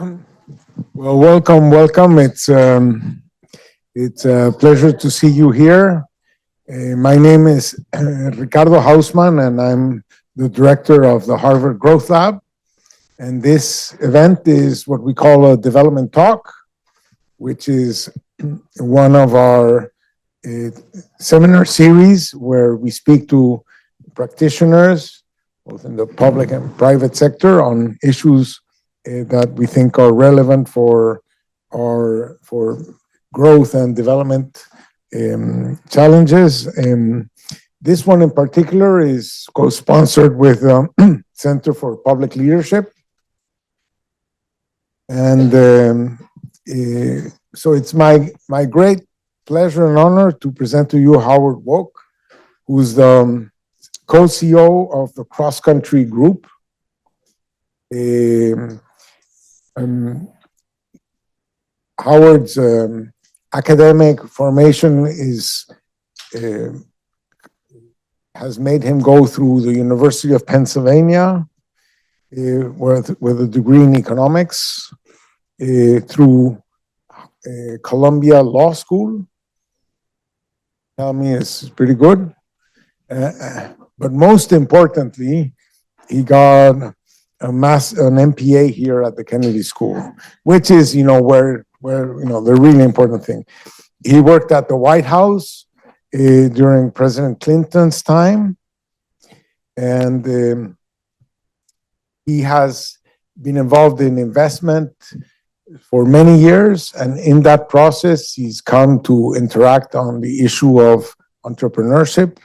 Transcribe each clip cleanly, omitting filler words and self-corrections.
Well, welcome. It's a pleasure to see you here. My name is Ricardo Hausman, and I'm the director of the Harvard Growth Lab. And this event is what we call a development talk, which is one of our uh, seminar series where we speak to practitioners, both in the public and private sector, on issues that we think are relevant for growth and development challenges. This one in particular is co-sponsored with Center for Public Leadership. And so it's my great pleasure and honor to present to you Howard Wolk, who's the co-CEO of the Cross Country Group. Howard's academic formation has made him go through the University of Pennsylvania with a degree in economics, through Columbia Law School. Tell me it's pretty good. But most importantly, he got an MPA here at the Kennedy School, which is, where the really important thing. He worked at the White House during President Clinton's time, and he has been involved in investment for many years, and in that process, he's come to interact on the issue of entrepreneurship.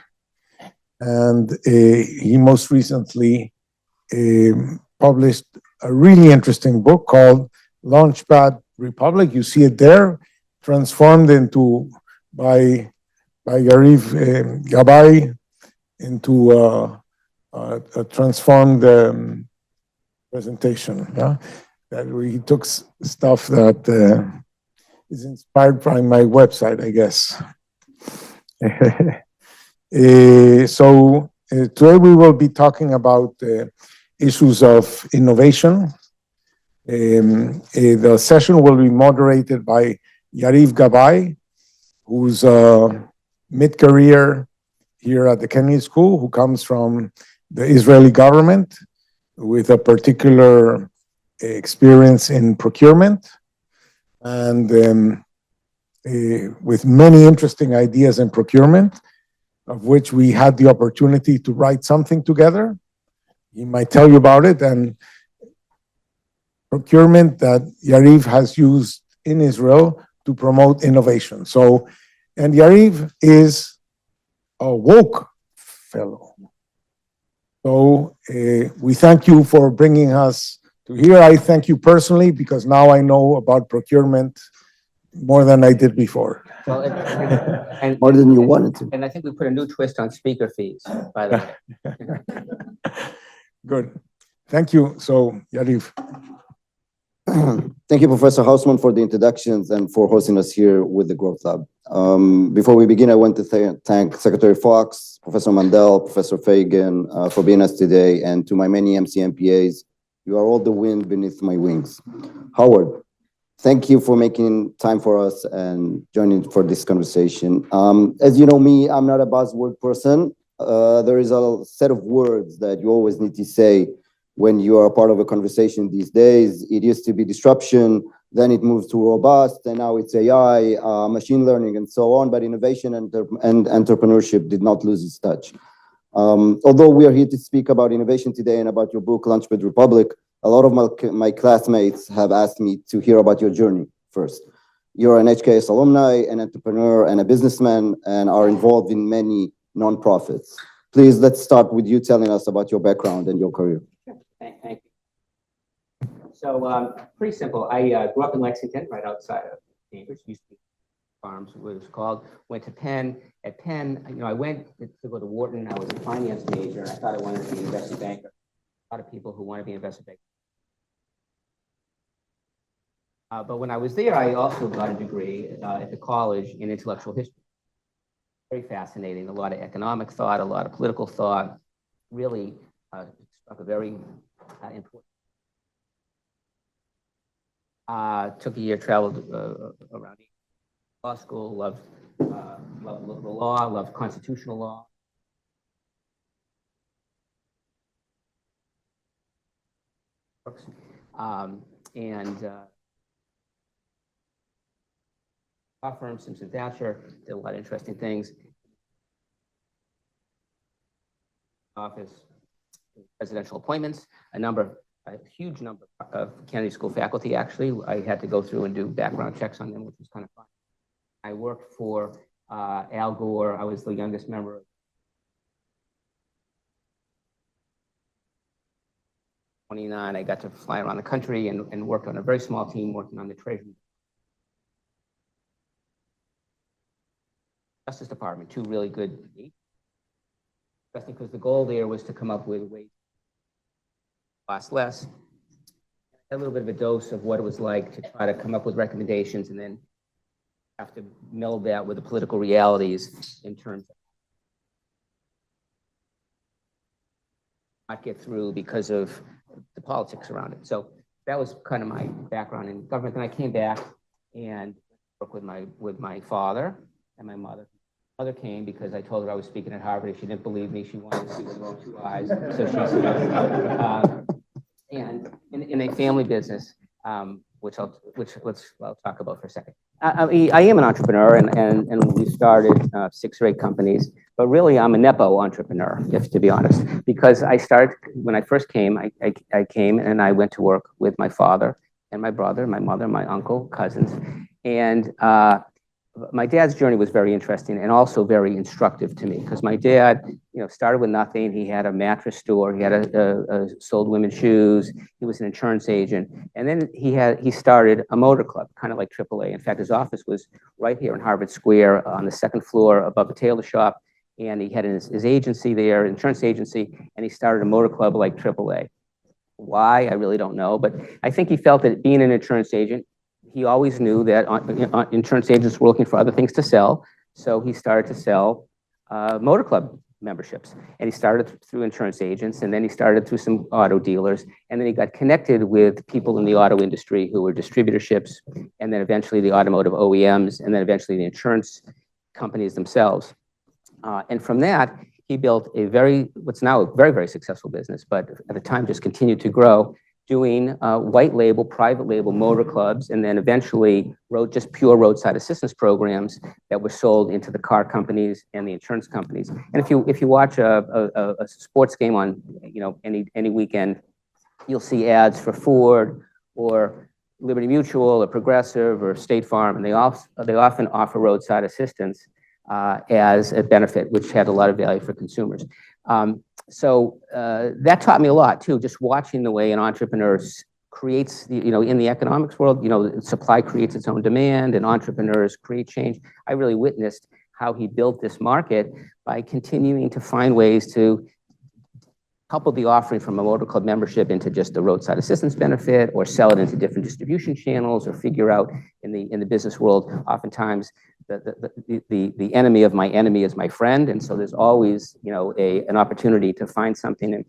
And he most recently published a really interesting book called Launchpad Republic. You see it there, transformed by Yariv Gabay into a transformed presentation. Yeah? That he took stuff that is inspired by my website, I guess. So today we will be talking about issues of innovation. The session will be moderated by Yariv Gabay, who's a mid-career here at the Kennedy School, who comes from the Israeli government with a particular experience in procurement, and with many interesting ideas in procurement, of which we had the opportunity to write something together. He might tell you about it, and procurement that Yariv has used in Israel to promote innovation. So, and Yariv is a Wolk fellow. So we thank you for bringing us to here. I thank you personally because now I know about procurement more than I did before. Well, and More than you wanted to. And I think we put a new twist on speaker fees, by the way. Good. Thank you. So, Yariv. Thank you, Professor Hausman, for the introductions and for hosting us here with the Growth Lab. Before we begin, I want to thank Secretary Fox, Professor Mandel, Professor Fagan for being us today, and to my many MCMPAs. You are all the wind beneath my wings. Howard, thank you for making time for us and joining for this conversation. As you know me, I'm not a buzzword person. There is a set of words that you always need to say when you are a part of a conversation these days. It used to be disruption, then it moved to robust, and now it's AI, machine learning, and so on. But innovation and entrepreneurship did not lose its touch. Although we are here to speak about innovation today and about your book, Launchpad Republic, a lot of my classmates have asked me to hear about your journey first. You're an HKS alumni, an entrepreneur, and a businessman, and are involved in many nonprofits. Please, let's start with you telling us about your background and your career. Sure. Thank you. So pretty simple. I grew up in Lexington, right outside of Cambridge. Used to be Farms, what it was called. Went to Penn. At Penn, I went to go to Wharton. I was a finance major, and I thought I wanted to be an investment banker. A lot of people who want to be investment bankers. But when I was there, I also got a degree at the college in intellectual history. Very fascinating. A lot of economic thought, a lot of political thought. Really struck a very important. Took a year, traveled around law school, loved the law, loved constitutional law. And law firm, Simpson Thacher, did a lot of interesting things. Office, presidential appointments, a huge number of Kennedy School faculty, actually. I had to go through and do background checks on them, which was kind of fun. I worked for Al Gore. I was the youngest member. 29, I got to fly around the country and work on a very small team working on the Treasury. Justice Department, two really good, because the goal there was to come up with ways to cost less. A little bit of a dose of what it was like to try to come up with recommendations and then have to meld that with the political realities in terms of not get through because of the politics around it. So that was kind of my background in government. Then I came back and worked with my father and my mother. Mother came because I told her I was speaking at Harvard. She didn't believe me. She wanted to see with her own 2 eyes. So she and in a family business, which I'll talk about for a second. I am an entrepreneur, and we started 6 or 8 companies. But really, I'm a nepo entrepreneur, if to be honest, because I started when I first came. I came and I went to work with my father and my brother, my mother, my uncle, cousins, and my dad's journey was very interesting and also very instructive to me because my dad, started with nothing. He had a mattress store. He had sold women's shoes. He was an insurance agent, and then he started a motor club, kind of like AAA. In fact, his office was right here in Harvard Square on the 2nd floor above a tailor shop, and he had his agency there, insurance agency, and he started a motor club like AAA. Why? I really don't know, but I think he felt that being an insurance agent, he always knew that insurance agents were looking for other things to sell, so he started to sell motor club memberships. And he started through insurance agents, and then he started through some auto dealers, and then he got connected with people in the auto industry who were distributorships, and then eventually the automotive OEMs, and then eventually the insurance companies themselves. And from that, he built what's now a very, very successful business, but at the time just continued to grow, doing white label, private label motor clubs, and then eventually just pure roadside assistance programs that were sold into the car companies and the insurance companies. And if you watch a sports game on any weekend, you'll see ads for Ford or Liberty Mutual or Progressive or State Farm, and they often offer roadside assistance as a benefit, which had a lot of value for consumers. So that taught me a lot too, just watching the way an entrepreneur creates, in the economics world, supply creates its own demand and entrepreneurs create change. I really witnessed how he built this market by continuing to find ways to couple the offering from a motor club membership into just a roadside assistance benefit, or sell it into different distribution channels, or figure out in the business world, oftentimes the enemy of my enemy is my friend. And so there's always, an opportunity to find something and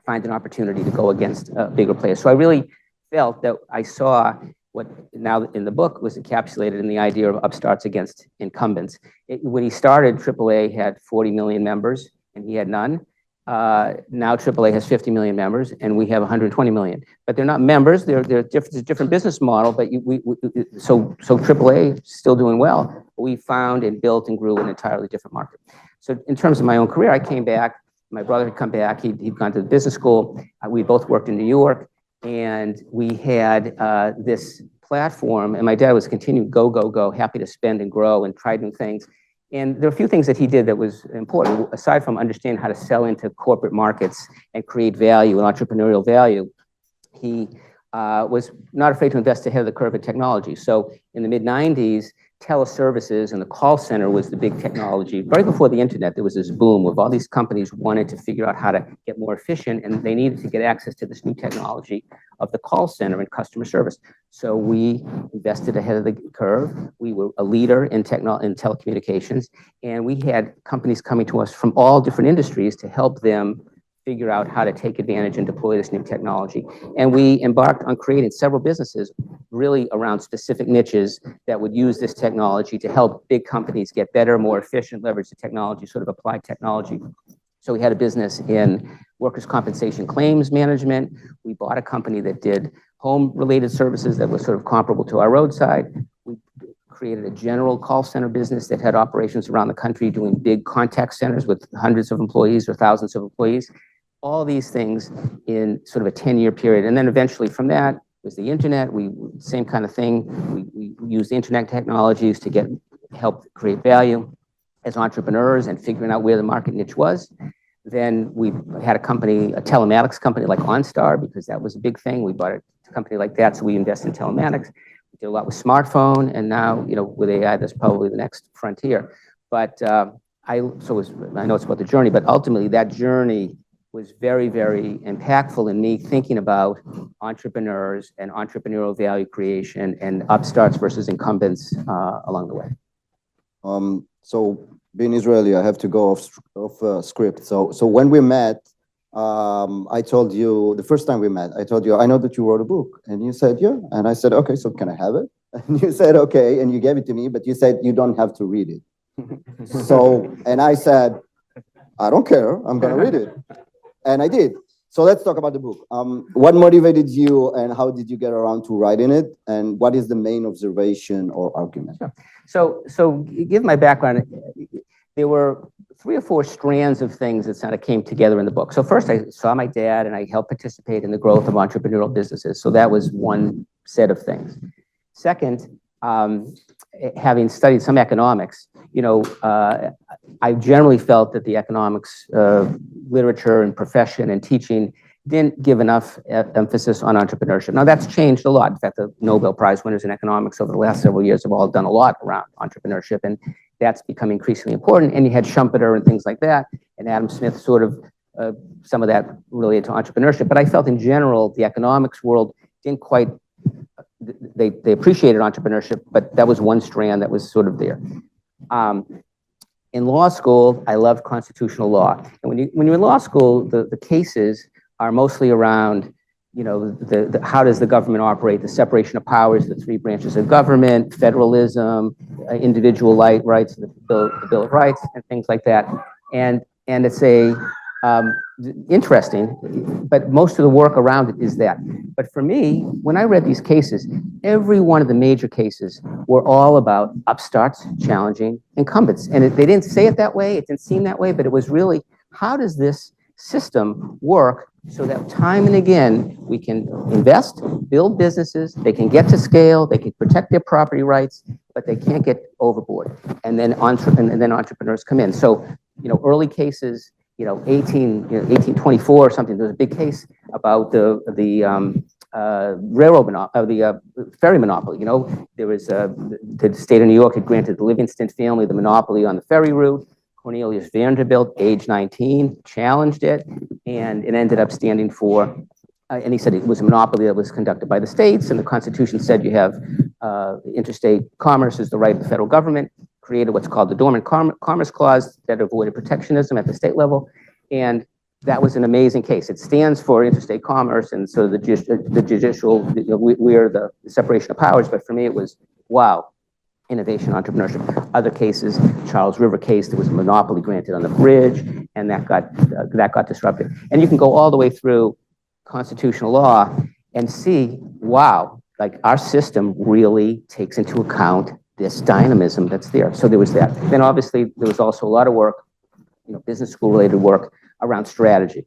find an opportunity to go against bigger players. So I really felt that I saw what now in the book was encapsulated in the idea of upstarts against incumbents. When he started, AAA had 40 million members and he had none. Now AAA has 50 million members and we have 120 million, but they're not members. They're different business model, but so AAA is still doing well. We found and built and grew an entirely different market. So in terms of my own career, I came back. My brother had come back. He'd gone to the business school. We both worked in New York, and we had this platform. And my dad was continuing go, happy to spend and grow and try new things. And there are a few things that he did that was important, aside from understanding how to sell into corporate markets and create value and entrepreneurial value. He was not afraid to invest ahead of the curve in technology. So in the mid-90s, teleservices and the call center was the big technology. Right before the internet, there was this boom of all these companies wanted to figure out how to get more efficient, and they needed to get access to this new technology of the call center and customer service. So we invested ahead of the curve. We were a leader in telecommunications, and we had companies coming to us from all different industries to help them figure out how to take advantage and deploy this new technology. And we embarked on creating several businesses really around specific niches that would use this technology to help big companies get better, more efficient, leverage the technology, sort of apply technology. So we had a business in workers' compensation claims management. We bought a company that did home-related services that was sort of comparable to our roadside. We created a general call center business that had operations around the country doing big contact centers with hundreds of employees or thousands of employees. All these things in sort of a 10-year period. And then eventually from that was the internet. Same kind of thing. We used internet technologies to help create value as entrepreneurs and figuring out where the market niche was. Then we had a telematics company like OnStar, because that was a big thing. We bought a company like that, so we invested in telematics. We did a lot with smartphone, and now, with AI, that's probably the next frontier. But I know it's about the journey, but ultimately that journey was very, very impactful in me thinking about entrepreneurs and entrepreneurial value creation and upstarts versus incumbents along the way. So being Israeli, I have to go off script. So when we met, I told you, the first time we met, I told you, I know that you wrote a book. And you said, yeah. And I said, okay, so can I have it? And you said, okay. And you gave it to me, but you said you don't have to read it. And I said, I don't care. I'm going to read it. And I did. So let's talk about the book. What motivated you and how did you get around to writing it? And what is the main observation or argument? Sure. So give my background. There were 3 or 4 strands of things that kind of came together in the book. So first I saw my dad and I helped participate in the growth of entrepreneurial businesses. So that was one set of things. Second, having studied some economics, I generally felt that the economics literature and profession and teaching didn't give enough emphasis on entrepreneurship. Now, that's changed a lot. In fact, the Nobel Prize winners in economics over the last several years have all done a lot around entrepreneurship, and that's become increasingly important. And you had Schumpeter and things like that, and Adam Smith sort of, some of that related to entrepreneurship. But I felt in general, the economics world didn't quite, they appreciated entrepreneurship, but that was one strand that was sort of there. In law school, I loved constitutional law. And when you're in law school, the cases are mostly around, how does the government operate, the separation of powers, the 3 branches of government, federalism, individual rights, the Bill of Rights, and things like that. And it's interesting, but most of the work around it is that. But for me, when I read these cases, every one of the major cases were all about upstarts challenging incumbents. And they didn't say it that way, it didn't seem that way, but it was really, how does this system work so that time and again, we can invest, build businesses, they can get to scale, they can protect their property rights, but they can't get overboard. And then entrepreneurs come in. So, early cases, 1824 or something, there was a big case about the railroad monopoly, the ferry monopoly. There was the state of New York had granted the Livingston family the monopoly on the ferry route. Cornelius Vanderbilt, age 19, challenged it, and it ended up standing for, and he said it was a monopoly that was conducted by the states, and the Constitution said you have interstate commerce is the right of the federal government, created what's called the Dormant Commerce Clause that avoided protectionism at the state level, and that was an amazing case. It stands for interstate commerce, and so the judicial, we're the separation of powers, but for me it was, wow. Innovation, entrepreneurship. Other cases, Charles River case, there was a monopoly granted on the bridge, and that got disrupted. And you can go all the way through constitutional law and see, wow, like our system really takes into account this dynamism that's there. So there was that. Then obviously there was also a lot of work, business school related work around strategy.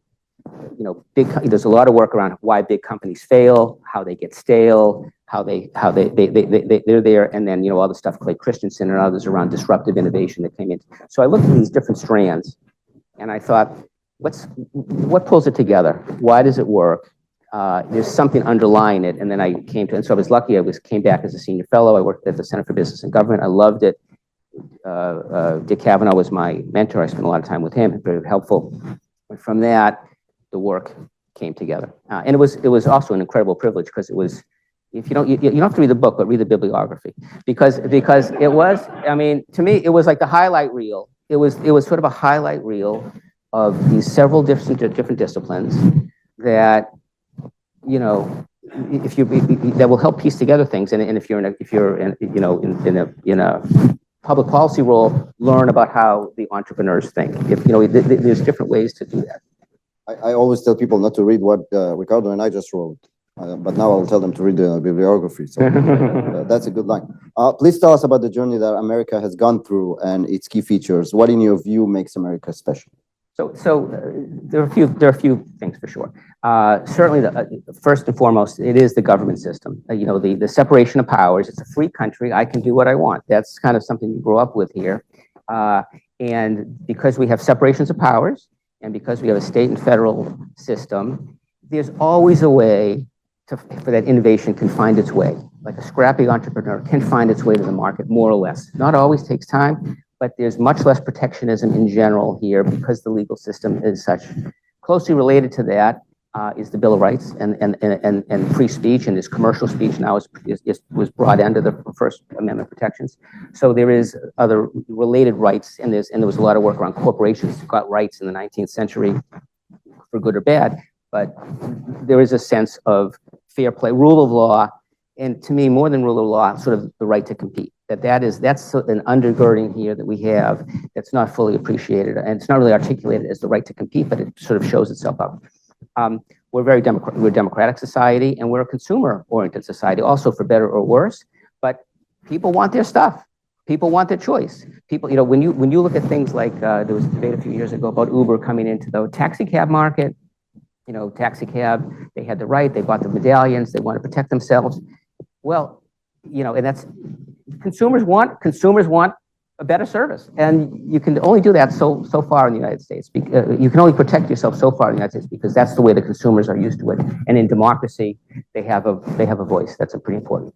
There's a lot of work around why big companies fail, how they get stale, how they're there, and then all the stuff Clay Christensen and others around disruptive innovation that came in. So I looked at these different strands, and I thought, what pulls it together? Why does it work? There's something underlying it, and then I came to, and so I was lucky. Came back as a senior fellow. I worked at the Center for Business and Government. I loved it. Dick Cavanaugh was my mentor. I spent a lot of time with him. Very helpful. And from that, the work came together, and it was also an incredible privilege because it was. If you don't have to read the book, but read the bibliography because it was. I mean, to me, it was like the highlight reel. It was sort of a highlight reel of these several different disciplines that that will help piece together things. And if you're in a public policy role, learn about how the entrepreneurs think. There's different ways to do that. I always tell people not to read what Ricardo and I just wrote, but now I'll tell them to read the bibliography. So that's a good line. Please tell us about the journey that America has gone through and its key features. What, in your view, makes America special? So there are a few things for sure. Certainly, first and foremost, it is the government system. The separation of powers. It's a free country. I can do what I want. That's kind of something you grow up with here. And because we have separations of powers, and because we have a state and federal system, there's always a way for that innovation can find its way. Like a scrappy entrepreneur can find its way to the market, more or less. Not always takes time, but there's much less protectionism in general here because the legal system is such. Closely related to that is the Bill of Rights and free speech, and this commercial speech now was brought under the First Amendment protections. So there is other related rights, and there was a lot of work around corporations who got rights in the 19th century, for good or bad. But there is a sense of fair play, rule of law, and to me, more than rule of law, sort of the right to compete. That's an undergirding here that we have that's not fully appreciated, and it's not really articulated as the right to compete, but it sort of shows itself up. We're a democratic society, and we're a consumer-oriented society, also for better or worse. But people want their stuff. People want their choice. People, when you look at things like there was a debate a few years ago about Uber coming into the taxi cab market. Taxi cab, they had the right. They bought the medallions. They want to protect themselves. Well, and that's consumers want a better service, and you can only do that so far in the United States. You can only protect yourself so far in the United States because that's the way the consumers are used to it. And in democracy, they have a voice. That's pretty important.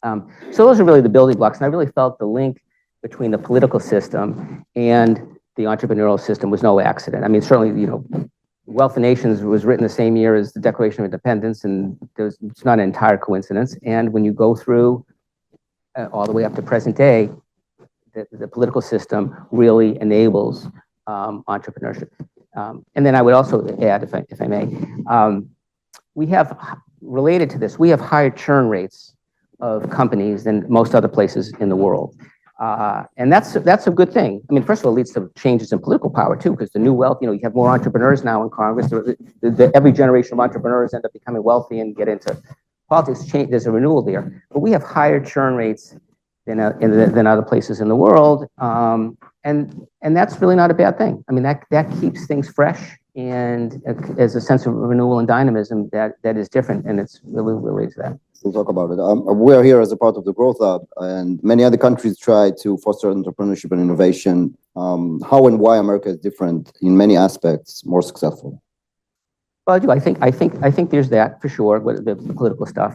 So those are really the building blocks, and I really felt the link between the political system and the entrepreneurial system was no accident. I mean, certainly, Wealth of Nations was written the same year as the Declaration of Independence, and it's not an entire coincidence. And when you go through all the way up to present day, the political system really enables entrepreneurship. And then I would also add, if I may, we have, related to this, we have higher churn rates of companies than most other places in the world. And that's a good thing. I mean, first of all, it leads to changes in political power too, because the new wealth, you have more entrepreneurs now in Congress. Every generation of entrepreneurs end up becoming wealthy and get into politics. There's a renewal there, but we have higher churn rates than other places in the world, and that's really not a bad thing. I mean, that keeps things fresh, and as a sense of renewal and dynamism that is different, and it's really related to that. We'll talk about it. We are here as a part of the Growth Lab, and many other countries try to foster entrepreneurship and innovation. How and why America is different in many aspects, more successful? Well, I think there's that for sure. With the political stuff,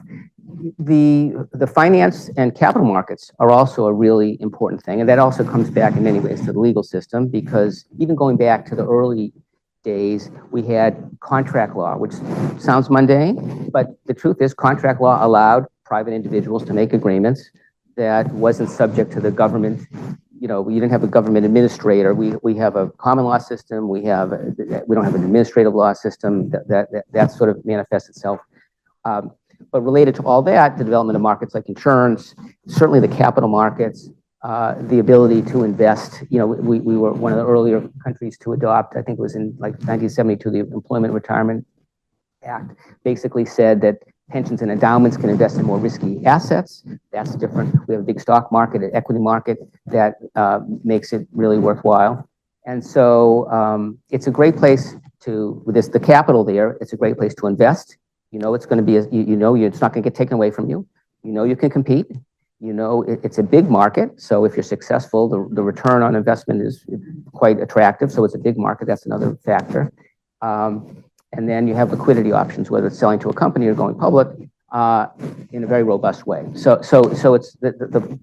the finance and capital markets are also a really important thing, and that also comes back in many ways to the legal system, because even going back to the early days, we had contract law, which sounds mundane, but the truth is contract law allowed private individuals to make agreements that wasn't subject to the government. We didn't have a government administrator. We have a common law system. We don't have an administrative law system that sort of manifests itself. But related to all that, the development of markets like insurance, certainly the capital markets, the ability to invest. We were one of the earlier countries to adopt, I think it was in like 1972, the Employment Retirement Act basically said that pensions and endowments can invest in more risky assets. That's different. We have a big stock market, an equity market that makes it really worthwhile. And so it's a great place with the capital there, it's a great place to invest. It's going to be, it's not going to get taken away from you. You can compete. It's a big market. So if you're successful, the return on investment is quite attractive. So it's a big market. That's another factor. And then you have liquidity options, whether it's selling to a company or going public in a very robust way. So it's the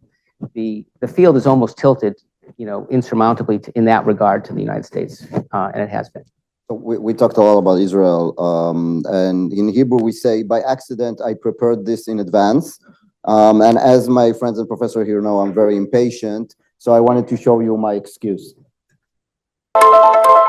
field is almost tilted, insurmountably in that regard to the United States, and it has been. So we talked a lot about Israel, and in Hebrew we say, by accident, I prepared this in advance. And as my friends and professor here know, I'm very impatient. So I wanted to show you my excuse.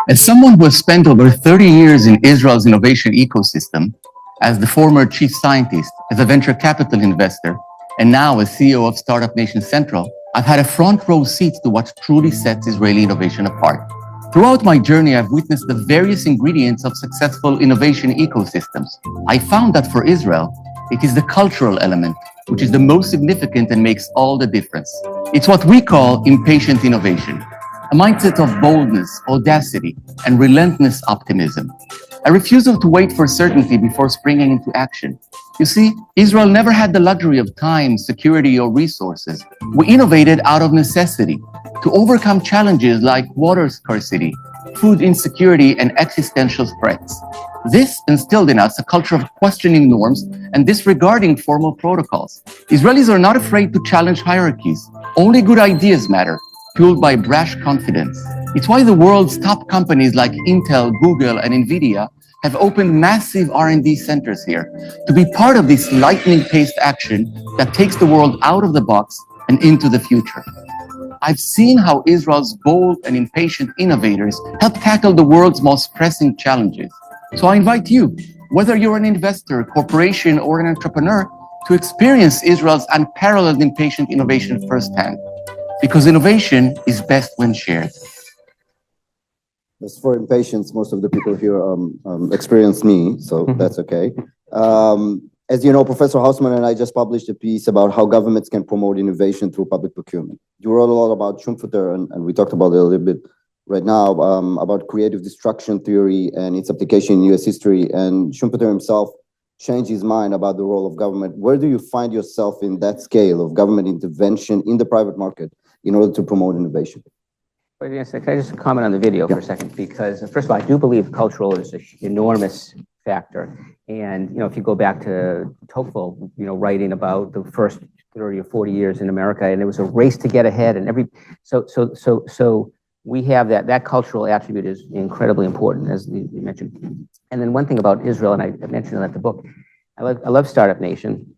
As someone who has spent over 30 years in Israel's innovation ecosystem, as the former chief scientist, as a venture capital investor, and now as CEO of Startup Nation Central, I've had a front row seat to what truly sets Israeli innovation apart. Throughout my journey, I've witnessed the various ingredients of successful innovation ecosystems. I found that for Israel, it is the cultural element, which is the most significant and makes all the difference. It's what we call impatient innovation, a mindset of boldness, audacity, and relentless optimism. A refusal to wait for certainty before springing into action. You see, Israel never had the luxury of time, security, or resources. We innovated out of necessity to overcome challenges like water scarcity, food insecurity, and existential threats. This instilled in us a culture of questioning norms and disregarding formal protocols. Israelis are not afraid to challenge hierarchies. Only good ideas matter, fueled by brash confidence. It's why the world's top companies like Intel, Google, and NVIDIA have opened massive R&D centers here to be part of this lightning-paced action that takes the world out of the box and into the future. I've seen how Israel's bold and impatient innovators help tackle the world's most pressing challenges. So I invite you, whether you're an investor, corporation, or an entrepreneur, to experience Israel's unparalleled impatient innovation firsthand. Because innovation is best when shared. As for impatience, most of the people here experience me, so that's okay. As you know, Professor Hausman and I just published a piece about how governments can promote innovation through public procurement. You wrote a lot about Schumpeter, and we talked about it a little bit right now, about creative destruction theory and its application in US history. And Schumpeter himself changed his mind about the role of government. Where do you find yourself in that scale of government intervention in the private market in order to promote innovation? Wait a second, can I just comment on the video for a second? Because first of all, I do believe cultural is an enormous factor. And, you know, if you go back to Tocqueville, you know, writing about the first 30 or 40 years in America, and it was a race to get ahead, and so we have that cultural attribute is incredibly important, as you mentioned. And then one thing about Israel, and I mentioned that in the book, I love Startup Nation,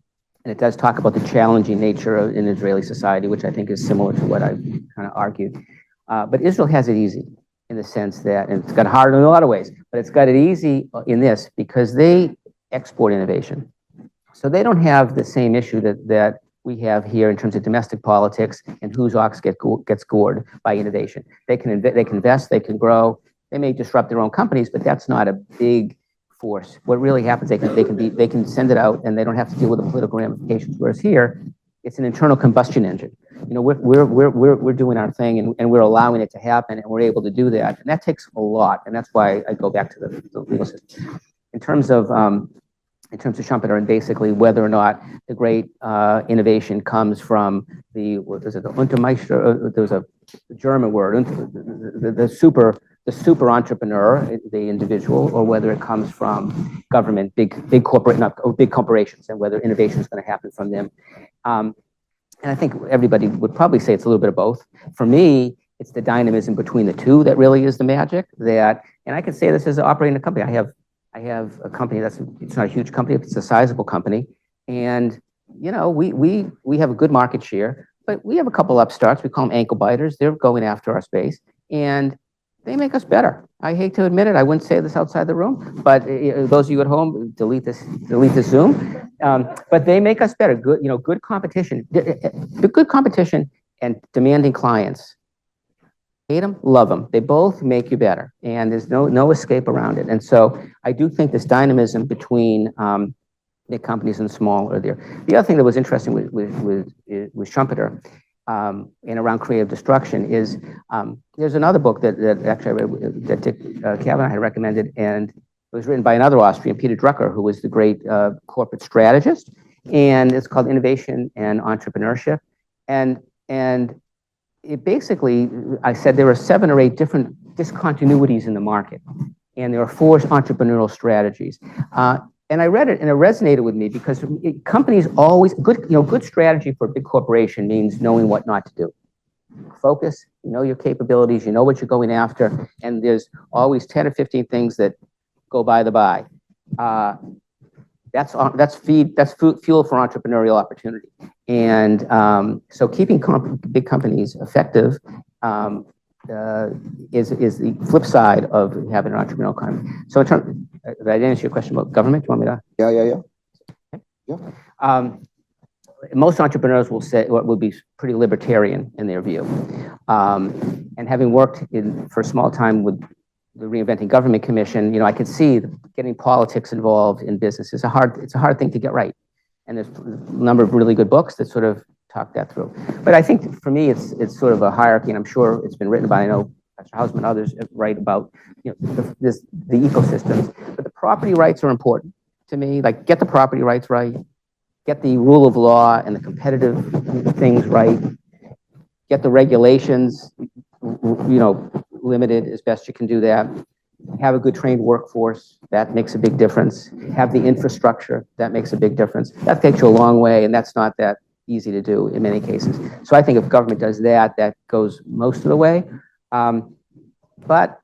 and it does talk about the challenging nature of in Israeli society, which I think is similar to what I kind of argued. But Israel has it easy in the sense that, and it's got hard in a lot of ways, but it's got it easy in this because they export innovation. So they don't have the same issue that we have here in terms of domestic politics and whose ox gets gored by innovation. They can invest, they can grow, they may disrupt their own companies, but that's not a big force. What really happens, they can send it out and they don't have to deal with the political ramifications. Whereas here, it's an internal combustion engine. You know, we're doing our thing and we're allowing it to happen, and we're able to do that. And that takes a lot. And that's why I go back to the legal system. In terms of Schumpeter and basically whether or not the great innovation comes from the Untermeister, there's a German word, the super entrepreneur, the individual, or whether it comes from government, big corporations, and whether innovation is going to happen from them. And I think everybody would probably say it's a little bit of both. For me, it's the dynamism between the two that really is the magic. And I can say this as operating a company. I have a company it's not a huge company, it's a sizable company. And, you know, we have a good market share, but we have a couple upstarts. We call them ankle biters. They're going after our space, and they make us better. I hate to admit it. I wouldn't say this outside the room, but those of you at home, delete this Zoom. But they make us better. Good competition. Good competition and demanding clients. Hate them, love them. They both make you better, and there's no escape around it. And so I do think this dynamism between big companies and small are there. The other thing that was interesting with Schumpeter and around creative destruction is there's another book that actually I read that Dick Kavanaugh had recommended, and it was written by another Austrian, Peter Drucker, who was the great corporate strategist, and it's called Innovation and Entrepreneurship. And it basically, I said there are 7 or 8 different discontinuities in the market, and there are 4 entrepreneurial strategies. And I read it, and it resonated with me because companies always, good strategy for a big corporation means knowing what not to do. Focus, you know your capabilities, you know what you're going after, and there's always 10 or 15 things that go by the by. That's fuel for entrepreneurial opportunity. And so keeping big companies effective is the flip side of having an entrepreneurial economy. So in terms, I didn't answer your question about government. Do you want me to? Most entrepreneurs will say will be pretty libertarian in their view. And having worked for a small time with the Reinventing Government Commission, I could see getting politics involved in business is it's a hard thing to get right. And there's a number of really good books that sort of talk that through. But I think for me, it's sort of a hierarchy, and I'm sure it's been written about. I know Dr. Hausman, others write about the ecosystems. But the property rights are important to me. Like, get the property rights right, get the rule of law and the competitive things right, get the regulations, limited as best you can do that. Have a good trained workforce, that makes a big difference. Have the infrastructure, that makes a big difference. That takes you a long way, and that's not that easy to do in many cases. So I think if government does that, that goes most of the way. But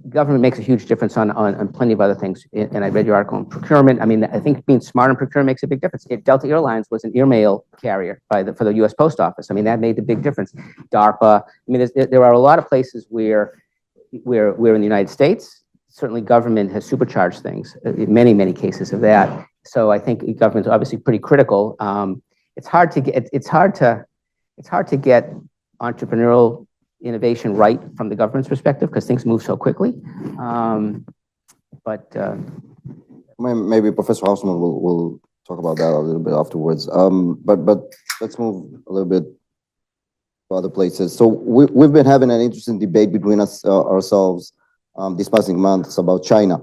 government makes a huge difference on plenty of other things. And I read your article on procurement. I mean, I think being smart in procurement makes a big difference. Delta Airlines was an airmail carrier for the U.S. Post Office. I mean, that made the big difference. DARPA. I mean, there are a lot of places where in the United States, certainly government has supercharged things. Many cases of that. So I think government's obviously pretty critical. It's hard to get entrepreneurial innovation right from the government's perspective because things move so quickly. Maybe Professor Hausman will talk about that a little bit afterwards. But let's move a little bit to other places. So we've been having an interesting debate between ourselves these past months about China,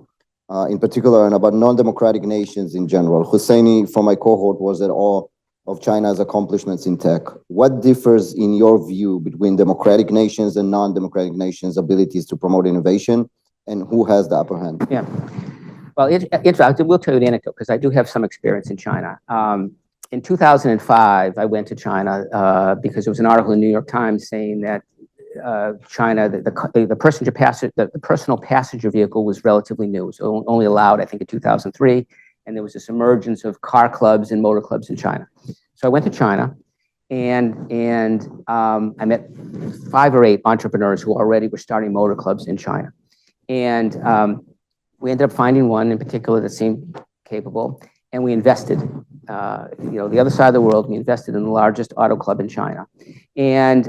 in particular, and about non-democratic nations in general. Husseini from my cohort was at awe of China's accomplishments in tech. What differs in your view between democratic nations and non-democratic nations' abilities to promote innovation, and who has the upper hand? Yeah. Well, I will tell you the anecdote because I do have some experience in China. In 2005, I went to China because there was an article in the New York Times saying that China, the personal passenger vehicle was relatively new. It was only allowed, I think, in 2003. And there was this emergence of car clubs and motor clubs in China. So I went to China, and I met 5 or 8 entrepreneurs who already were starting motor clubs in China. And we ended up finding one in particular that seemed capable, and we invested. The other side of the world, we invested in the largest auto club in China. And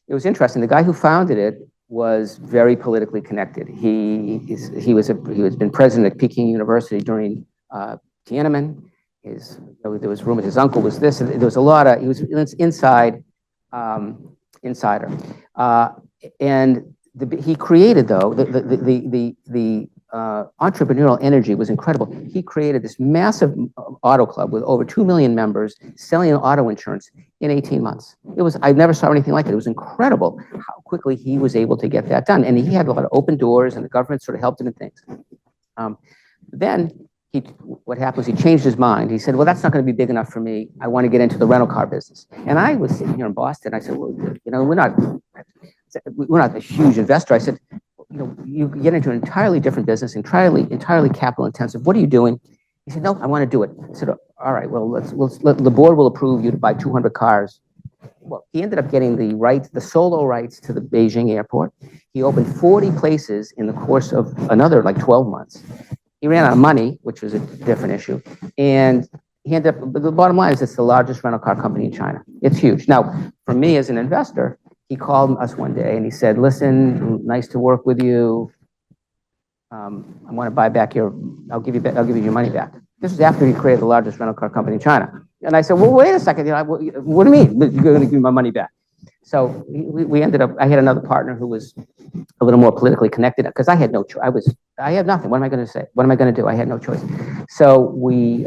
it was interesting. The guy who founded it was very politically connected. He was been president at Peking University during Tiananmen. There was rumors his uncle was this. And there was a lot of he was insider. He created though the entrepreneurial energy was incredible. He created this massive auto club with over 2 million members selling auto insurance in 18 months. I never saw anything like it. It was incredible how quickly he was able to get that done. And he had a lot of open doors, and the government sort of helped him in things. Then what happened was he changed his mind. He said, well, that's not going to be big enough for me. I want to get into the rental car business. And I was sitting here in Boston. I said, well, we're not a huge investor. I said, you get into an entirely different business, entirely capital intensive. What are you doing? He said, no, I want to do it. I said, all right, well, the board will approve you to buy 200 cars. Well, he ended up getting the solo rights to the Beijing airport. He opened 40 places in the course of another 12 months. He ran out of money, which was a different issue. And he ended up, but the bottom line is it's the largest rental car company in China. It's huge. Now, for me as an investor, he called us one day and he said, listen, nice to work with you. I want to buy back I'll give you your money back. This was after he created the largest rental car company in China. And I said, well, wait a second. What do you mean you're going to give me my money back? So we ended up, I had another partner who was a little more politically connected because I had no choice. I had nothing. What am I going to say? What am I going to do? I had no choice. So we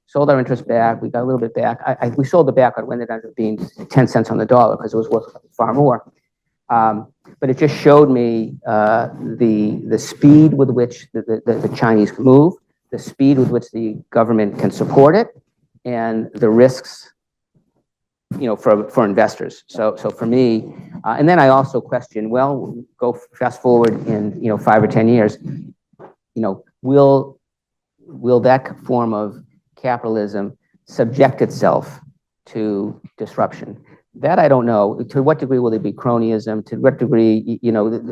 sold our interest back. We got a little bit back. We sold it back when it ended up being 10 cents on the dollar because it was worth far more. But it just showed me the speed with which the Chinese can move, the speed with which the government can support it, and the risks, for investors. So for me, and then I also question, well, go fast forward in 5 or 10 years, will that form of capitalism subject itself to disruption? That I don't know. To what degree will there be cronyism? To what degree,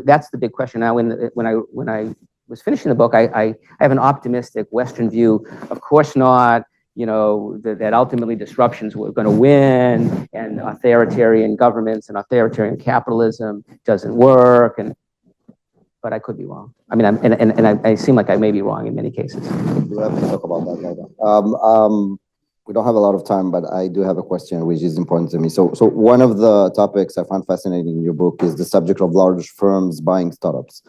that's the big question. Now, when I was finishing the book, I have an optimistic Western view. Of course not. That ultimately disruptions were going to win, and authoritarian governments and authoritarian capitalism doesn't work. But I could be wrong. I mean, I seem like I may be wrong in many cases. We'll have to talk about that later. We don't have a lot of time, but I do have a question which is important to me. So one of the topics I found fascinating in your book is the subject of large firms buying startups.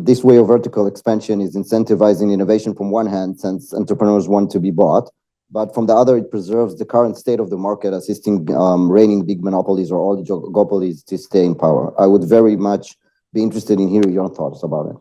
This way of vertical expansion is incentivizing innovation from one hand, since entrepreneurs want to be bought, but from the other, it preserves the current state of the market, assisting reigning big monopolies or oligopolies to stay in power. I would very much be interested in hearing your thoughts about it.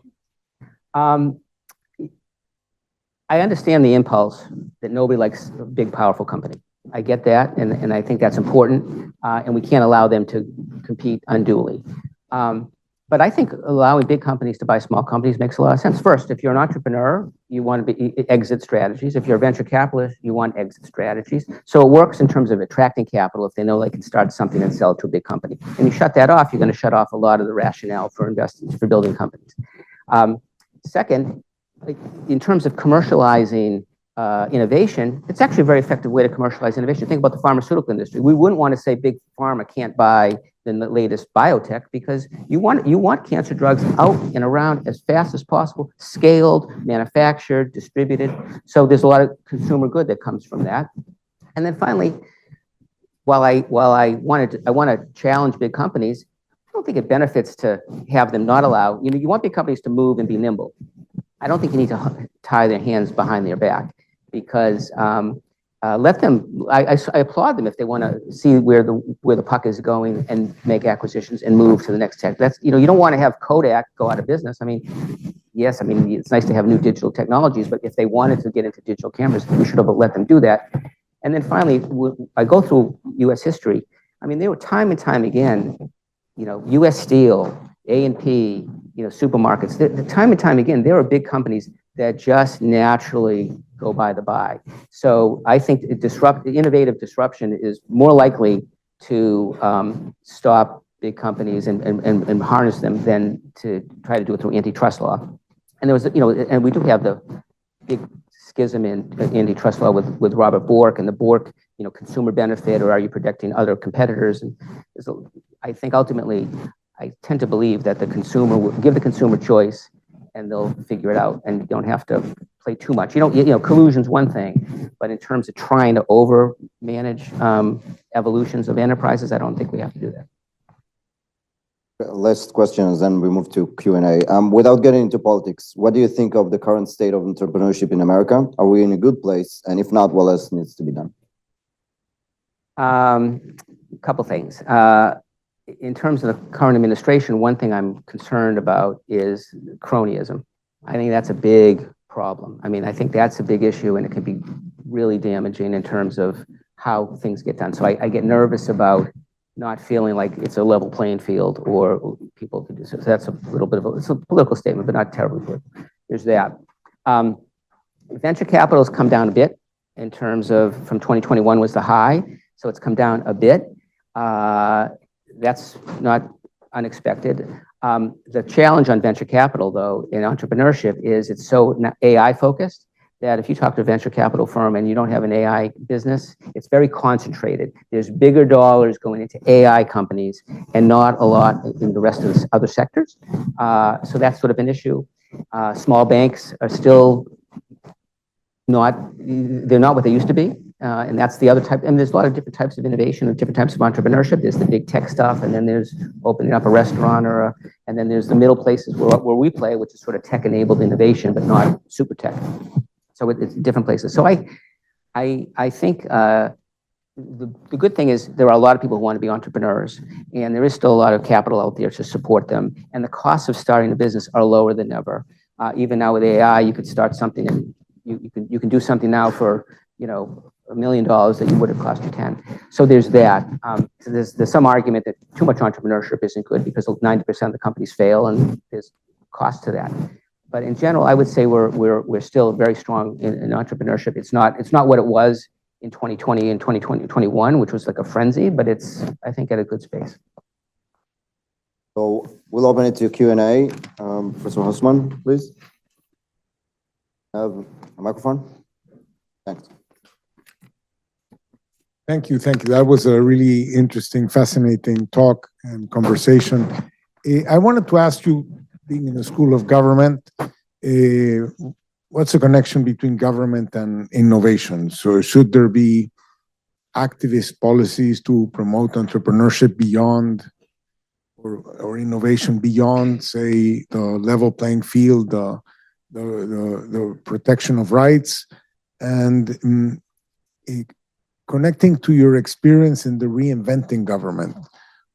I understand the impulse that nobody likes a big, powerful company. I get that, and I think that's important, and we can't allow them to compete unduly. But I think allowing big companies to buy small companies makes a lot of sense. First, if you're an entrepreneur, you want to be exit strategies. If you're a venture capitalist, you want exit strategies. So it works in terms of attracting capital if they know they can start something and sell it to a big company. And you shut that off, you're going to shut off a lot of the rationale for investors, for building companies. Second, in terms of commercializing innovation, it's actually a very effective way to commercialize innovation. Think about the pharmaceutical industry. We wouldn't want to say big pharma can't buy the latest biotech, because you want cancer drugs out and around as fast as possible, scaled, manufactured, distributed. So there's a lot of consumer good that comes from that. And then finally, while I want to challenge big companies, I don't think it benefits to have them not allow. You want big companies to move and be nimble. I don't think you need to tie their hands behind their back, because let them. I applaud them if they want to see where the puck is going and make acquisitions and move to the next tech. That's you don't want to have Kodak go out of business. I mean, yes, I mean it's nice to have new digital technologies, but if they wanted to get into digital cameras, we should have let them do that. And then finally, I go through U.S. history. I mean, there were time and time again, U.S. Steel, A&P, supermarkets. Time and time again, there are big companies that just naturally go by the by. So I think innovative disruption is more likely to stop big companies and harness them than to try to do it through antitrust law. And there was, and we do have the big schism in antitrust law with Robert Bork and the Bork, consumer benefit, or are you protecting other competitors? And I think ultimately, I tend to believe that the consumer will give the consumer choice, and they'll figure it out, and you don't have to play too much. Collusion's one thing, but in terms of trying to over manage evolutions of enterprises, I don't think we have to do that. Last questions, then we move to Q&A. Without getting into politics, what do you think of the current state of entrepreneurship in America? Are we in a good place? And if not, what else needs to be done? A couple things. In terms of the current administration, one thing I'm concerned about is cronyism. I think that's a big problem. I mean, I think that's a big issue, and it can be really damaging in terms of how things get done. So I get nervous about not feeling like it's a level playing field or people can do so. So that's a little bit of it's a political statement, but not terribly political. There's that. Venture capital has come down a bit in terms of from 2021 was the high, so it's come down a bit. That's not unexpected. The challenge on venture capital, though, in entrepreneurship is it's so AI focused that if you talk to a venture capital firm and you don't have an AI business, it's very concentrated. There's bigger dollars going into AI companies and not a lot in the rest of the other sectors. So that's sort of an issue. Small banks are still they're not what they used to be. And that's the other type. And there's a lot of different types of innovation or different types of entrepreneurship. There's the big tech stuff, and then there's opening up a restaurant and then there's the middle places where we play, which is sort of tech-enabled innovation, but not super tech. So it's different places. So I think the good thing is there are a lot of people who want to be entrepreneurs, and there is still a lot of capital out there to support them. And the costs of starting a business are lower than ever. Even now with AI, you could start something and you can do something now for $1 million that you would have cost you 10. So there's that. So there's some argument that too much entrepreneurship isn't good because 90% of the companies fail, and there's cost to that. But in general, I would say we're still very strong in entrepreneurship. It's not what it was in 2020 and 2021, which was like a frenzy, but it's, I think, at a good space. So we'll open it to Q&A. Professor Husman, please. Have a microphone. Thanks. Thank you. Thank you. That was a really interesting, fascinating talk and conversation. I wanted to ask you, being in the School of Government, what's the connection between government and innovation? So should there be activist policies to promote entrepreneurship beyond or innovation beyond, say, the level playing field, the protection of rights, and connecting to your experience in the reinventing government?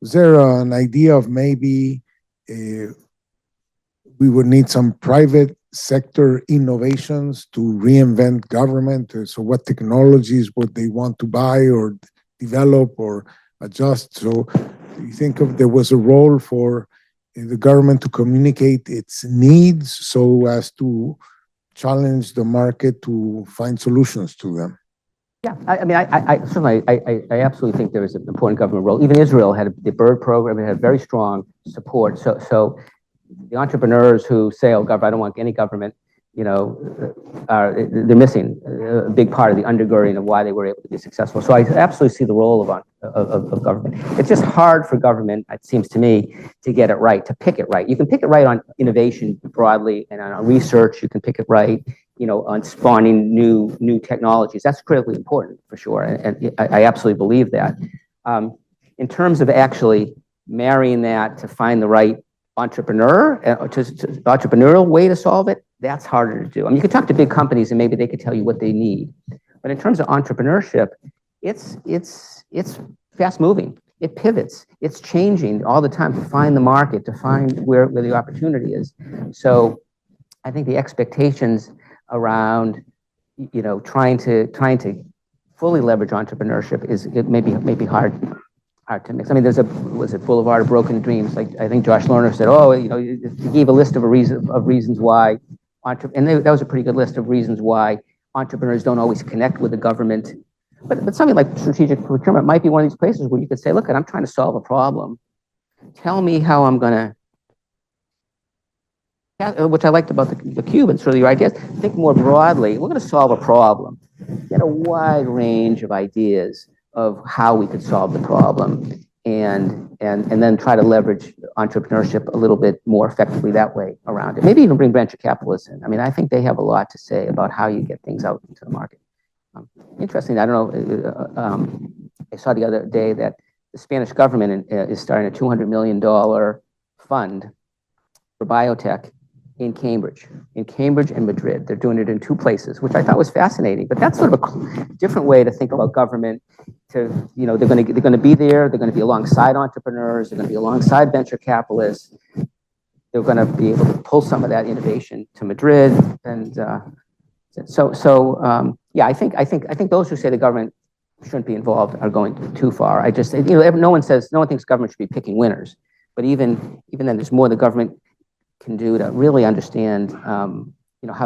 Was there an idea of maybe we would need some private sector innovations to reinvent government? So what technologies would they want to buy or develop or adjust? So do you think there was a role for the government to communicate its needs so as to challenge the market to find solutions to them? Yeah, I mean, certainly, I absolutely think there is an important government role. Even Israel had the BIRD program, it had very strong support. So the entrepreneurs who say, oh, I don't want any government, they're missing a big part of the undergirding of why they were able to be successful. So I absolutely see the role of government. It's just hard for government, it seems to me, to get it right, to pick it right. You can pick it right on innovation broadly, and on research, you can pick it right, on spawning new technologies. That's critically important, for sure, and I absolutely believe that. In terms of actually marrying that to find the right entrepreneurial way to solve it, that's harder to do. I mean, you could talk to big companies and maybe they could tell you what they need. But in terms of entrepreneurship, it's fast moving. It pivots. It's changing all the time to find the market, to find where the opportunity is. So I think the expectations around, trying to fully leverage entrepreneurship it may be hard to mix. I mean, was it Boulevard of Broken Dreams? Like, I think Josh Lerner said, he gave a list of reasons why, that was a pretty good list of reasons why entrepreneurs don't always connect with the government. But something like strategic procurement might be one of these places where you could say, look, I'm trying to solve a problem. Tell me how I'm going to, which I liked about the Cubans, sort of your ideas. Think more broadly. We're going to solve a problem. Get a wide range of ideas of how we could solve the problem, and then try to leverage entrepreneurship a little bit more effectively that way around it. Maybe even bring venture capitalists in. I mean, I think they have a lot to say about how you get things out into the market. Interesting, I don't know, I saw the other day that the Spanish government is starting a $200 million fund for biotech in Cambridge and Madrid. They're doing it in two places, which I thought was fascinating. But that's sort of a different way to think about government. They're going to be there. They're going to be alongside entrepreneurs. They're going to be alongside venture capitalists. They're going to be able to pull some of that innovation to Madrid. And yeah, I think those who say the government shouldn't be involved are going too far. I just, no one thinks government should be picking winners. But even then, there's more the government can do to really understand, how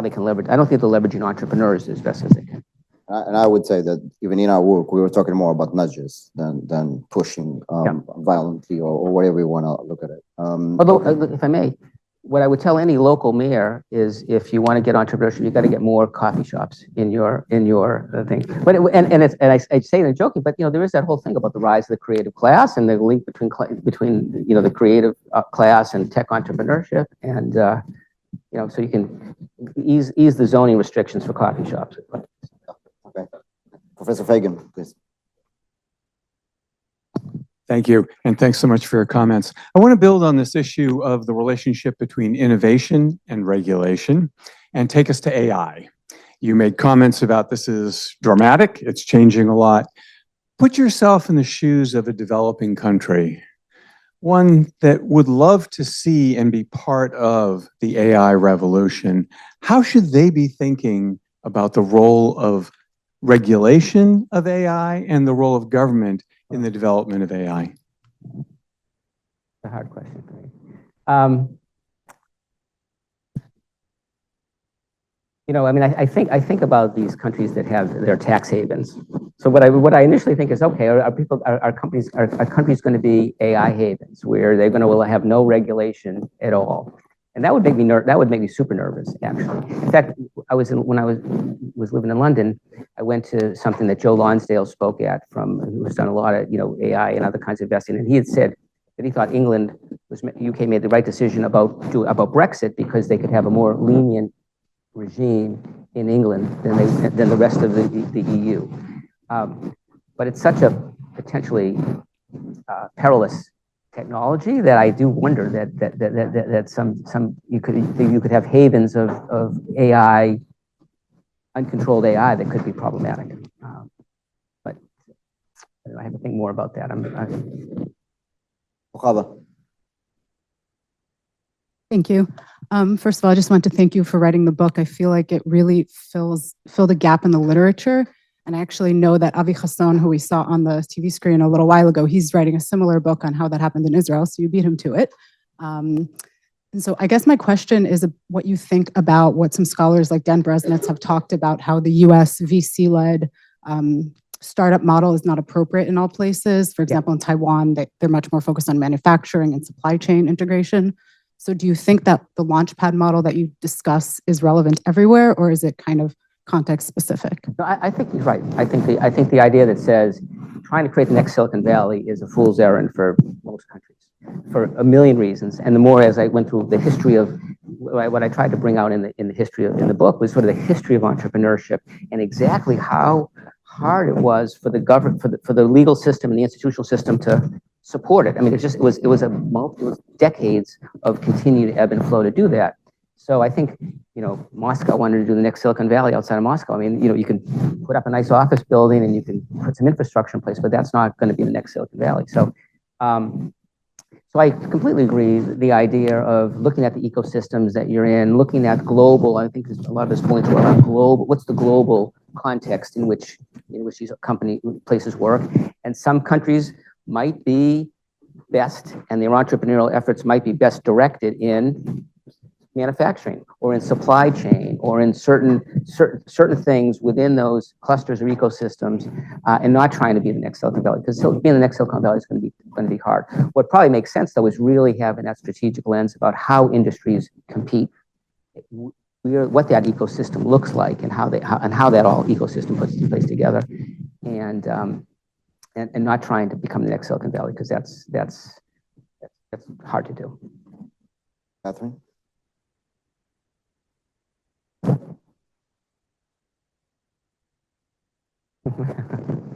they can leverage. I don't think they're leveraging entrepreneurs as best as they can. And I would say that even in our work, we were talking more about nudges than pushing violently or whatever you want to look at it. Although, if I may, what I would tell any local mayor is, if you want to get entrepreneurship, you got to get more coffee shops in your thing. But I say it joking, but there is that whole thing about the rise of the creative class and the link between the creative class and tech entrepreneurship, and so you can ease the zoning restrictions for coffee shops. Okay, Professor Fagan, please. Thank you, and thanks so much for your comments. I want to build on this issue of the relationship between innovation and regulation and take us to AI. You made comments about this is dramatic, it's changing a lot. Put yourself in the shoes of a developing country, one that would love to see and be part of the AI revolution. How should they be thinking about the role of regulation of AI and the role of government in the development of AI? A hard question for me. I mean, I think about these countries that have their tax havens. So what I initially think is, okay, are countries going to be AI havens where they're going to have no regulation at all? And that would make me super nervous, actually. In fact, when I was living in London, I went to something that Joe Lonsdale spoke at, who's done a lot of AI and other kinds of investing, and he had said that he thought UK made the right decision about Brexit because they could have a more lenient regime in England than the rest of the EU. But it's such a potentially perilous technology that I do wonder that you could have havens of AI, uncontrolled AI that could be problematic. But I have to think more about that. Thank you. First of all, I just want to thank you for writing the book. I feel like it really filled a gap in the literature. And I actually know that Avi Hassan, who we saw on the TV screen a little while ago, he's writing a similar book on how that happened in Israel. So you beat him to it. And so I guess my question is what you think about what some scholars like Dan Bresnitz have talked about, how the US VC-led startup model is not appropriate in all places. For example, in Taiwan, they're much more focused on manufacturing and supply chain integration. So do you think that the Launchpad model that you discuss is relevant everywhere, or is it kind of context specific? No, I think he's right. I think the idea that says trying to create the next Silicon Valley is a fool's errand for most countries for a million reasons. And the more as I went through the history of what I tried to bring out in the book was sort of the history of entrepreneurship and exactly how hard it was for the government, for the legal system and the institutional system to support it. I mean, it was decades of continued ebb and flow to do that. So I think, Moscow wanted to do the next Silicon Valley outside of Moscow. I mean, you can put up a nice office building and you can put some infrastructure in place, but that's not going to be the next Silicon Valley. So, so I completely agree. The idea of looking at the ecosystems that you're in, looking at global, I think a lot of this points about global. What's the global context in which these places work? And some countries might be best, and their entrepreneurial efforts might be best directed in manufacturing or in supply chain or in certain things within those clusters or ecosystems, and not trying to be the next Silicon Valley, because being the next Silicon Valley is going to be hard. What probably makes sense though is really having that strategic lens about how industries compete, what that ecosystem looks like, and how that all ecosystem puts in place together, and not trying to become the next Silicon Valley, because that's hard to do. Catherine?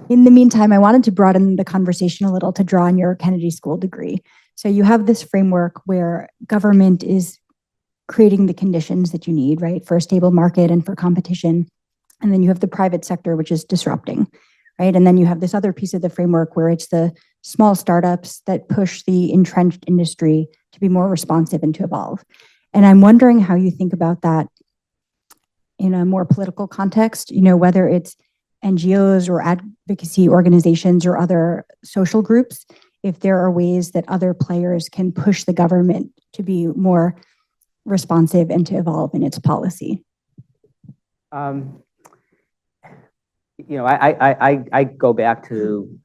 In the meantime, I wanted to broaden the conversation a little to draw on your Kennedy School degree. So you have this framework where government is creating the conditions that you need, right, for a stable market and for competition. And then you have the private sector, which is disrupting, right? And then you have this other piece of the framework where it's the small startups that push the entrenched industry to be more responsive and to evolve. And I'm wondering how you think about that in a more political context, whether it's NGOs or advocacy organizations or other social groups, if there are ways that other players can push the government to be more responsive and to evolve in its policy. I go back to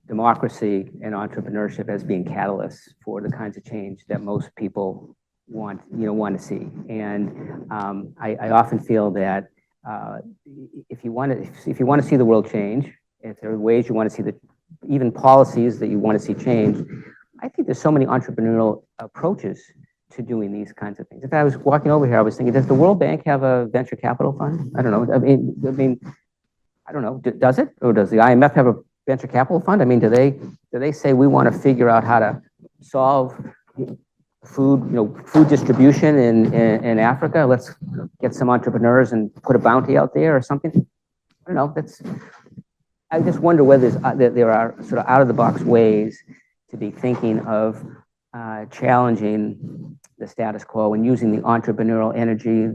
democracy and entrepreneurship as being catalysts for the kinds of change that most people want to see. And I often feel that if you want to see the world change, if there are ways you want to see even policies that you want to see change, I think there's so many entrepreneurial approaches to doing these kinds of things. If I was walking over here, I was thinking, does the World Bank have a venture capital fund? I don't know. I don't know. Does it, or does the IMF have a venture capital fund? I mean, do they say we want to figure out how to solve food distribution in Africa? Let's get some entrepreneurs and put a bounty out there or something. I don't know. I just wonder whether there are sort of out of the box ways to be thinking of challenging the status quo and using the entrepreneurial energy,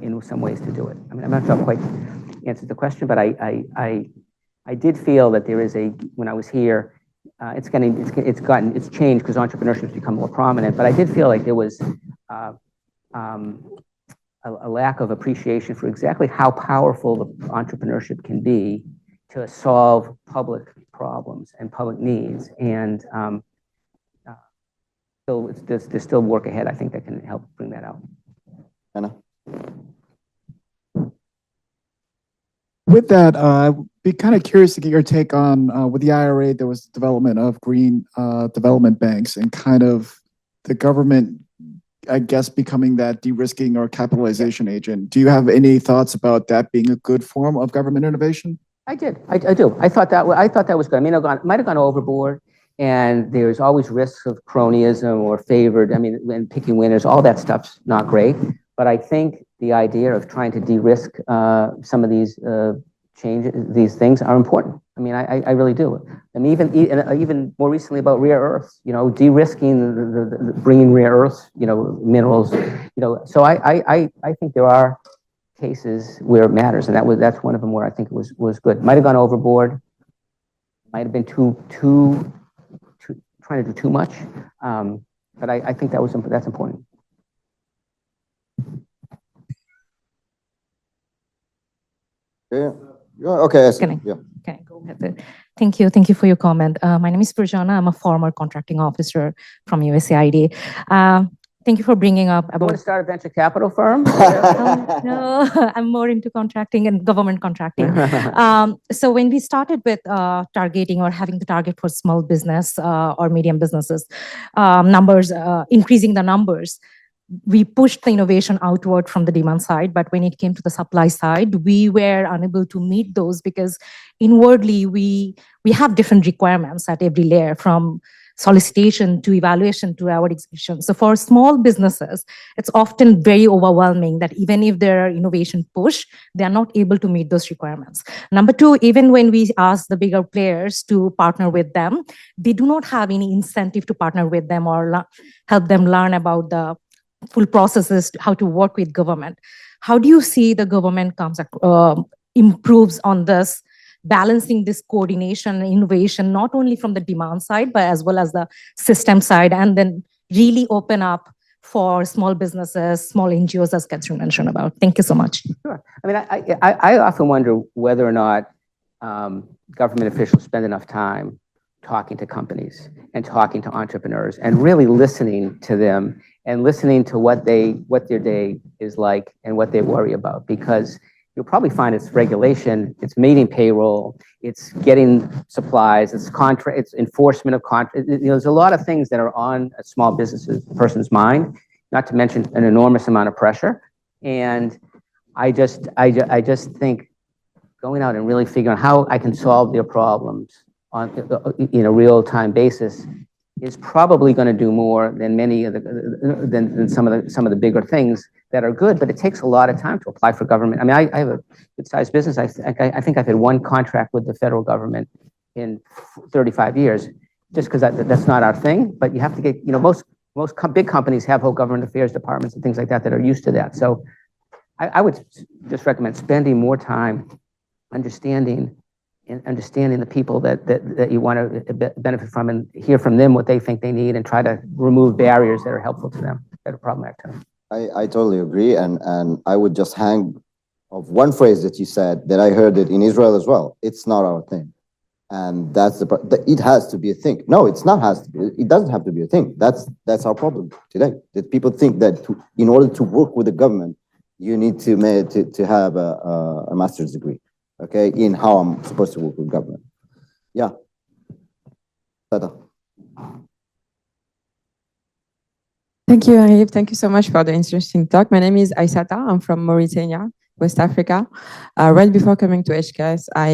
in some ways to do it. I mean, I'm not sure I quite answered the question, but I did feel that there is when I was here, it's changed because entrepreneurship has become more prominent, but I did feel like there was a lack of appreciation for exactly how powerful the entrepreneurship can be to solve public problems and public needs. And so there's still work ahead, I think, that can help bring that out. Anna? With that, I'd be kind of curious to get your take on, with the IRA, there was development of green development banks and kind of the government, I guess, becoming that de-risking or capitalization agent. Do you have any thoughts about that being a good form of government innovation? I did. I do. I thought that was good. I mean, it might have gone overboard, and there's always risks of cronyism or favored. I mean, and picking winners, all that stuff's not great. But I think the idea of trying to de-risk some of these changes, these things are important. I mean, I really do. I mean, even more recently about rare earths, you know, de-risking the bringing rare earths, you know, minerals, you know. So I think there are cases where it matters, and that's one of them where I think it was good. Might have gone overboard. Might have been too trying to do too much. But I think that's important. Yeah. Okay. Can Yeah. I go ahead? Thank you. Thank you for your comment. My name is Purjana. I'm a former contracting officer from USAID. Thank you for bringing up You about. want to start a venture capital firm? No, I'm more into contracting and government contracting. So when we started with targeting or having the target for small business or medium businesses, increasing the numbers, we pushed the innovation outward from the demand side, but when it came to the supply side, we were unable to meet those because inwardly we have different requirements at every layer, from solicitation to evaluation to our execution. So for small businesses, it's often very overwhelming that even if there are innovation push, they are not able to meet those requirements. Number two, even when we ask the bigger players to partner with them, they do not have any incentive to partner with them or help them learn about the full processes, how to work with government. How do you see the government improves on this, balancing this coordination and innovation, not only from the demand side, but as well as the system side, and then really open up for small businesses, small NGOs, as Catherine mentioned about? Thank you so much. Sure. I mean, I often wonder whether or not government officials spend enough time talking to companies and talking to entrepreneurs and really listening to them and listening to what their day is like and what they worry about. Because you'll probably find it's regulation, it's meeting payroll, it's getting supplies, it's enforcement of contract. You know, there's a lot of things that are on a small person's mind, not to mention an enormous amount of pressure. And I just think going out and really figuring out how I can solve their problems on a real-time basis is probably going to do more than many of than some of the bigger things that are good. But it takes a lot of time to apply for government. I mean, I have a good-sized business. I think I've had one contract with the federal government in 35 years, just because that's not our thing. But you have to get, you know, most big companies have whole government affairs departments and things like that are used to that. So I would just recommend spending more time understanding the people that you want to benefit from, and hear from them what they think they need, and try to remove barriers that are helpful to them, that are problematic to them. I totally agree, and I would just hang of one phrase that you said that I heard it in Israel as well. It's not our thing, and that's it has to be a thing. No, it's not has to be. It doesn't have to be a thing. That's our problem today. That people think that in order to work with the government, you need to have a master's degree. Okay, in how I'm supposed to work with government. Yeah. Tata. Thank you, Yariv. Thank you so much for the interesting talk. My name is Aisata. I'm from Mauritania, West Africa. Right before coming to HKS, I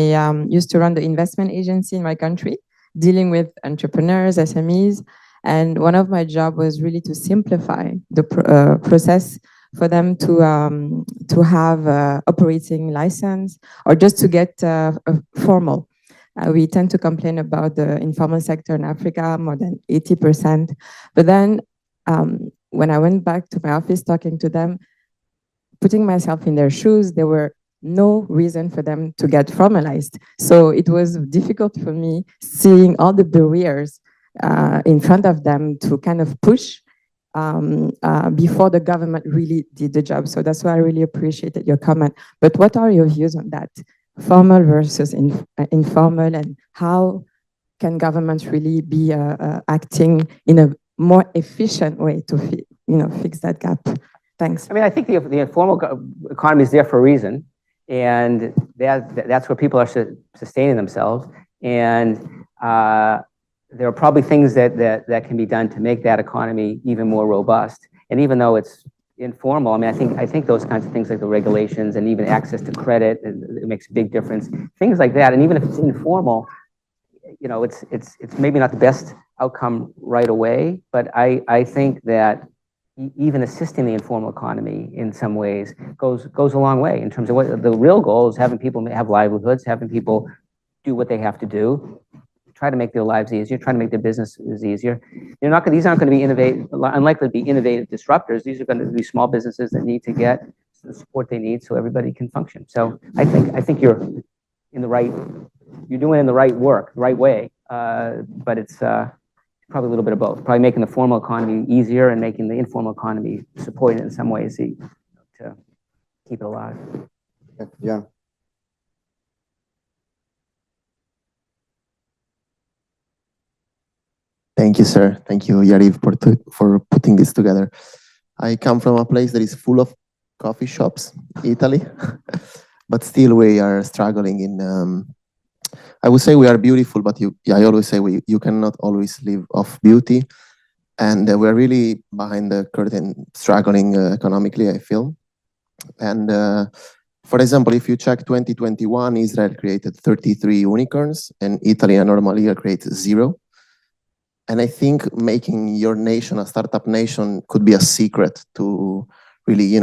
used to run the investment agency in my country, dealing with entrepreneurs, SMEs. And one of my jobs was really to simplify the process for them to have operating license, or just to get formal. We tend to complain about the informal sector in Africa, more than 80%. But then when I went back to my office talking to them, putting myself in their shoes, there were no reason for them to get formalized. So it was difficult for me seeing all the barriers in front of them to kind of push before the government really did the job. So that's why I really appreciated your comment. But what are your views on that? Formal versus informal, and how can governments really be acting in a more efficient way to fix that gap? Thanks. I mean, I think the informal economy is there for a reason, and that's where people are sustaining themselves. And there are probably things that can be done to make that economy even more robust. And even though it's informal, I mean, I think those kinds of things like the regulations and even access to credit, it makes a big difference. Things like that. And even if it's informal, you know, it's maybe not the best outcome right away, but I think that even assisting the informal economy in some ways goes a long way in terms of what the real goal is: having people have livelihoods, having people do what they have to do, try to make their lives easier, try to make their businesses easier. These aren't going to be unlikely to be innovative disruptors. These are going to be small businesses that need to get the support they need so everybody can function. So I think you're doing the right work, the right way, but it's probably a little bit of both. Probably making the formal economy easier and making the informal economy supporting it in some ways to keep it alive. Yeah. Thank you, sir. Thank you, Yariv, for putting this together. I come from a place that is full of coffee shops, Italy, but still we are struggling in, I would say we are beautiful, but I always say you cannot always live off beauty. And we're really behind the curtain, struggling economically, I feel. And for example, if you check 2021, Israel created 33 unicorns, and Italy, a normal year, creates 0. And I think making your nation a startup nation could be a secret to really,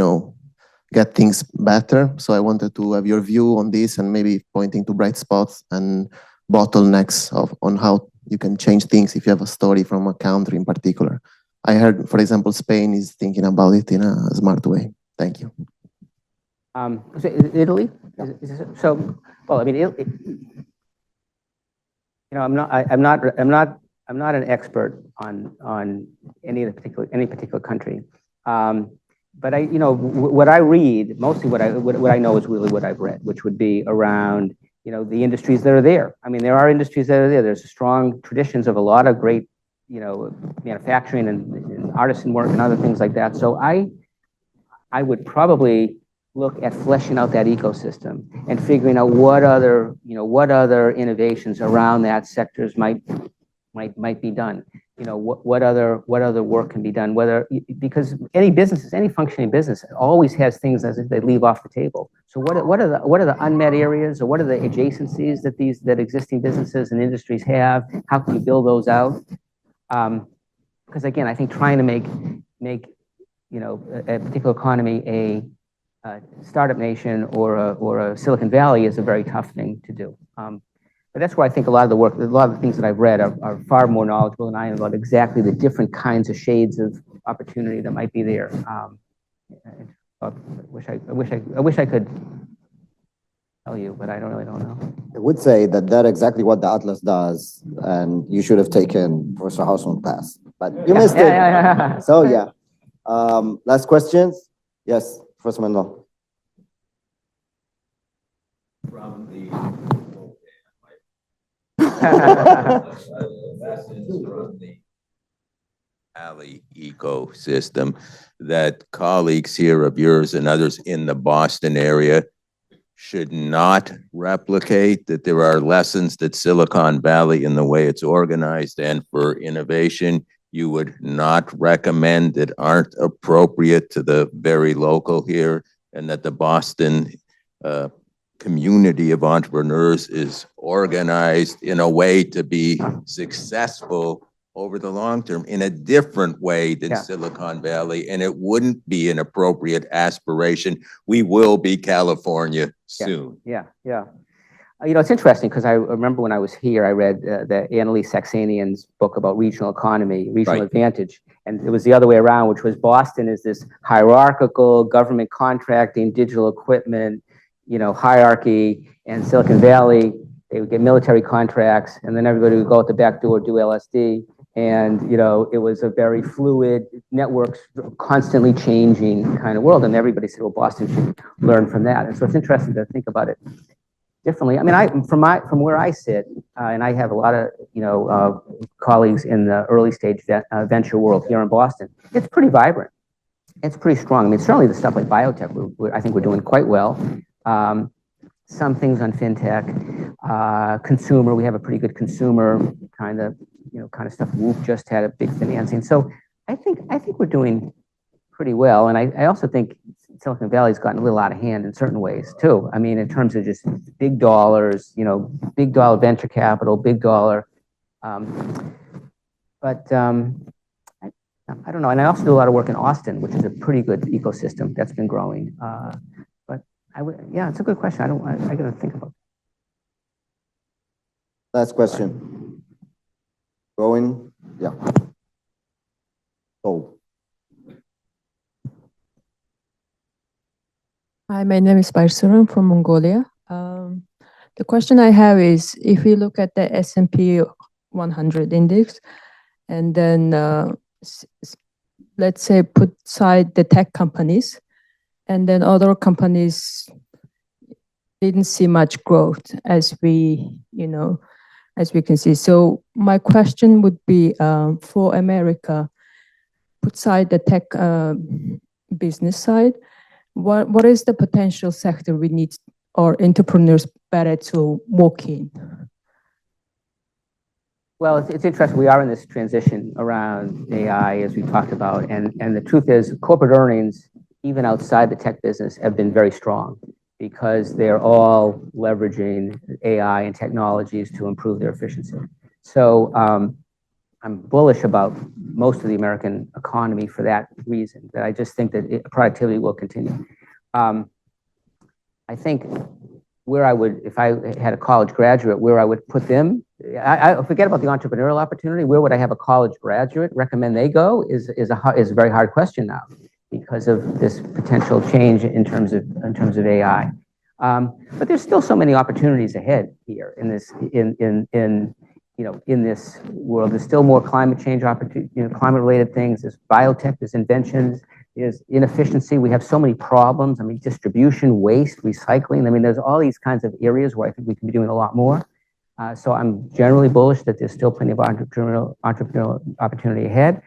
get things better. So I wanted to have your view on this and maybe pointing to bright spots and bottlenecks on how you can change things if you have a story from a country in particular. I heard, for example, Spain is thinking about it in a smart way. Thank you. Italy? So, well, I mean, I'm not an expert on any particular country. But what I read, mostly what I know is really what I've read, which would be around, the industries that are there. I mean, there are industries that are there. There's strong traditions of a lot of great, manufacturing and artisan work and other things like that. So I would probably look at fleshing out that ecosystem and figuring out what other innovations around that sectors might be done. What other work can be done, because any functioning business always has things as if they leave off the table. So what are the unmet areas, or what are the adjacencies that existing businesses and industries have? How can you build those out? Because again, I think trying to make a particular economy a startup nation or a Silicon Valley is a very tough thing to do. But that's where I think a lot of the things that I've read are far more knowledgeable than I am about exactly the different kinds of shades of opportunity that might be there. I wish I could tell you, but I really don't know. I would say that's exactly what the Atlas does, and you should have taken Professor Hausman's class, but you missed it. Yeah. So yeah. Last questions? Yes, Professor Mandel. From the Alley ecosystem that colleagues here of yours and others in the Boston area should not replicate, that there are lessons that Silicon Valley in the way it's organized and for innovation you would not recommend that aren't appropriate to the very local here, and that the Boston community of entrepreneurs is organized in a way to be successful over the long term in a different way than Silicon Valley, and it wouldn't be an appropriate aspiration. We will be California soon. Yeah. It's interesting because I remember when I was here, I read the Annalise Saxenian's book about regional economy, regional advantage, and it was the other way around, which was Boston is this hierarchical government contracting, digital equipment, hierarchy, and Silicon Valley, they would get military contracts, and then everybody would go out the back door, do LSD, And, it was a very fluid, networks constantly changing kind of world. And everybody said, well, Boston should learn from that. And so it's interesting to think about it differently. I mean, from where I sit, and I have a lot of, colleagues in the early stage venture world here in Boston, it's pretty vibrant. It's pretty strong. I mean, certainly the stuff like biotech, I think we're doing quite well. Some things on fintech, consumer, we have a pretty good consumer kind of stuff. Whoop just had a big financing. So I think we're doing pretty well. And I also think Silicon Valley's gotten a little out of hand in certain ways too. I mean, in terms of just big dollars, big dollar venture capital, big dollar. I don't know. And I also do a lot of work in Austin, which is a pretty good ecosystem that's been growing. But it's a good question. I got to think about it. Last question. Going? Yeah. Oh. Hi, my name is Barsuran from Mongolia. The question I have is, if we look at the S&P 100 index, and then let's say put aside the tech companies, and then other companies didn't see much growth as we can see. So my question would be, for America, put aside the tech business side, what is the potential sector we need or entrepreneurs better to work in? Well, it's interesting. We are in this transition around AI, as we talked about, and the truth is, corporate earnings, even outside the tech business, have been very strong because they're all leveraging AI and technologies to improve their efficiency. So I'm bullish about most of the American economy for that reason. That I just think that productivity will continue. I think where I would, if I had a college graduate, where I would put them, I forget about the entrepreneurial opportunity. Where would I have a college graduate recommend they go is a very hard question now because of this potential change in terms of AI. But there's still so many opportunities ahead here in this in this world. There's still more climate change opportunity, climate related things. There's biotech, there's inventions, there's inefficiency. We have so many problems. I mean, distribution, waste, recycling. I mean, there's all these kinds of areas where I think we can be doing a lot more. So I'm generally bullish that there's still plenty of entrepreneurial opportunity ahead.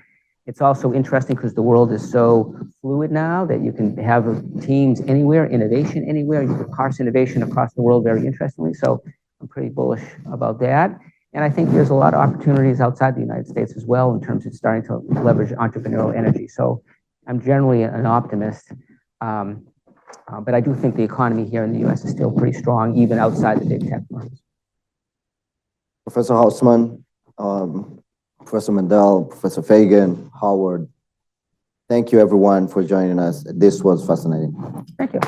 It's also interesting because the world is so fluid now that you can have teams anywhere, innovation anywhere. You can parse innovation across the world very interestingly. So I'm pretty bullish about that. And I think there's a lot of opportunities outside the United States as well in terms of starting to leverage entrepreneurial energy. So I'm generally an optimist. But I do think the economy here in the US is still pretty strong, even outside the big tech firms. Professor Hausman, Professor Mandel, Professor Fagan, Howard, thank you everyone for joining us. This was fascinating. Thank you.